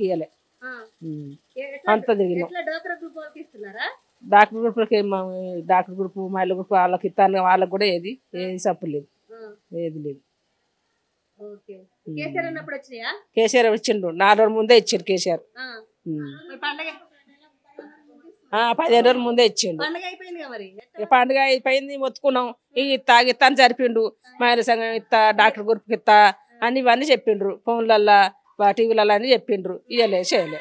ఇయ్యలే. అంత తిరిగినాం. Doctor గ్రూపులకి doctor group మహిళ గ్రూప్ వాళ్ళకి ఇస్తాను, వాళ్ళకి కూడా ఏది సప్పు లేదు, ఏది లేదు. కేసీఆర్ ఇచ్చిండు, 4 రోజుల ముందే ఇచ్చిండు కేసీఆర్. 15 రోజుల ముందే ఇచ్చిండు. పండుగ అయిపోయింది, మొత్తుకున్నాం. ఇత్తా అని జరిపిండు. మహిళా సంఘం ఇత్తా, డాక్టర్ గ్రూప్కి ఇత్తా అని ఇవన్నీ చెప్పిండ్రు. ఫోన్లల్లో టీవీలలో అని చెప్పిండ్రు. ఇయ్యలే, చేయలే.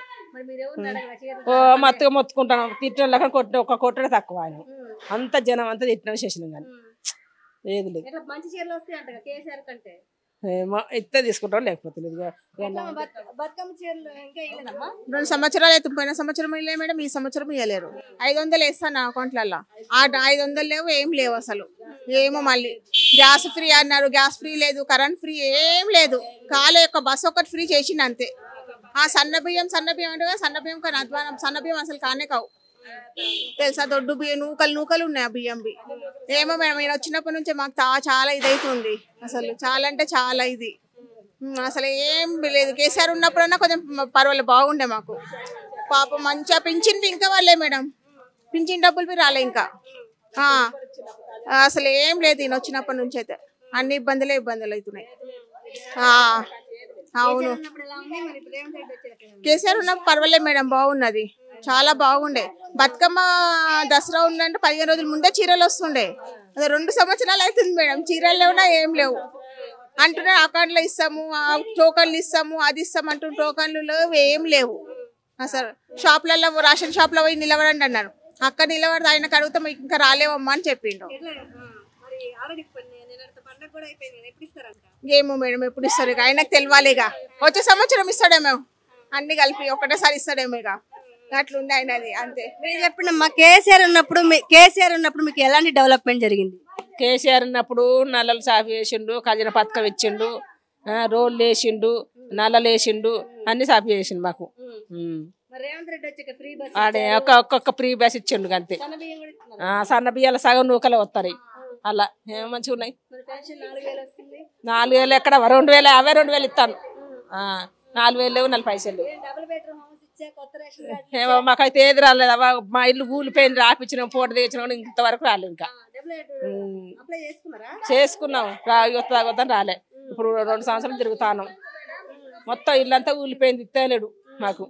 మత్తుగా మొత్తుకుంటాను. తిట్టిన ఒక్క కొట్టడే తక్కువ. ఆయన అంత జనం అంతా తిట్టిన చేసినాం కానీ ఏది లేదు. ఏమో ఇస్తే తీసుకుంటాం, లేకపోతే లేదు. 2 సంవత్సరాలు అయితే పోయిన సంవత్సరం ఇవ్వలే మేడం, ఈ సంవత్సరం ఇవ్వలేరు. 500 వేస్తాను నా అకౌంట్లలో. ఆ 500 లేవు, ఏం లేవు అసలు. ఏమో మళ్ళీ గ్యాస్ ఫ్రీ అన్నారు, గ్యాస్ ఫ్రీ లేదు, కరెంట్ ఫ్రీ ఏం లేదు. కాలే ఒక బస్సు ఒకటి ఫ్రీ చేసిండు అంతే. ఆ సన్న బియ్యం అంటే సన్న బియ్యం కానీ అధ్వానం, సన్న బియ్యం అసలు కానే కావు తెలుసా. దొడ్డు బియ్యం నూకలు ఉన్నాయి ఆ బియ్యంవి. ఏమో మేడం నేను వచ్చినప్పటి నుంచి మాకు చాలా ఇదైతుంది అసలు, చాలా అంటే చాలా ఇది. అసలు ఏం లేదు. కేసీఆర్ ఉన్నప్పుడన్నా కొంచెం పర్వాలేదు, బాగుండే మాకు. పాపం మంచిగా పింఛన్ ఇంకా వాళ్ళే మేడం, పింఛన్ డబ్బులు రాలే ఇంకా. అసలు ఏం లేదు ఈయన వచ్చినప్పటి నుంచి అయితే. అన్ని ఇబ్బందులు అవుతున్నాయి. అవును, కేసీఆర్ ఉన్నప్పుడు పర్వాలేదు మేడం, బాగున్నది, చాలా బాగుండే. బతుకమ్మ దసరా ఉందంటే 15 రోజుల ముందే చీరలు వస్తుండే. అదే 2 సంవత్సరాలు అవుతుంది మేడం, చీరలు లేవునా ఏం లేవు అంటున్నా. అకౌంట్లో ఇస్తాము, టోకన్లు ఇస్తాము, అది ఇస్తాము అంటున్న టోకన్లు లేవు, ఏం లేవు అసలు. షాప్లలో రేషన్ షాప్లో పోయి నిలబడండి అన్నారు. అక్కడ నిలబడితే ఆయనకు అడుగుతాం ఇంకా రాలేవమ్మా అని చెప్పిండు. ఏమో మేడం ఎప్పుడు ఇస్తారు ఇక, ఆయనకు తెలియాలిగా. వచ్చే సంవత్సరం ఇస్తాడేమో, అన్ని కలిపి ఒకటేసారి ఇస్తాడేమో ఇక. అట్లుంది ఆయనది అంతే. మీరు చెప్పండి, కేసీఆర్ ఉన్నప్పుడు మీకు ఎలాంటి డెవలప్మెంట్ జరిగింది? కేసీఆర్ ఉన్నప్పుడు నల్లలు సాఫ్ చేసిండు, ఖజానా పథకం ఇచ్చిండు, రోడ్లు వేసిండు, నల్లలు వేసిండు, అన్ని సాఫ్ చేసిండు మాకు. ఆడే ఒక్కొక్క ఫ్రీ బస్ ఇచ్చిండు అంతే. సన్న బియ్యాల సగం నూకలు వస్తాయి అలా. ఏమో మంచిగా ఉన్నాయి. 4,000 ఎక్కడ, 2,000 అవే 2,000 ఇస్తాను. 4,000 లేవు, 4 పైసలు లేవు. ఏమో మాకైతే ఏది రాలేదు. మా ఇల్లు కూలిపోయింది, రాపించినాం, పూట తెచ్చినాం, ఇంతవరకు రాలేదు. ఇంకా చేసుకున్నాం, వద్దని రాలే. ఇప్పుడు 2 సంవత్సరాలు తిరుగుతాను. మొత్తం ఇల్లంతా కూలిపోయింది, ఇస్తలేడు మాకు.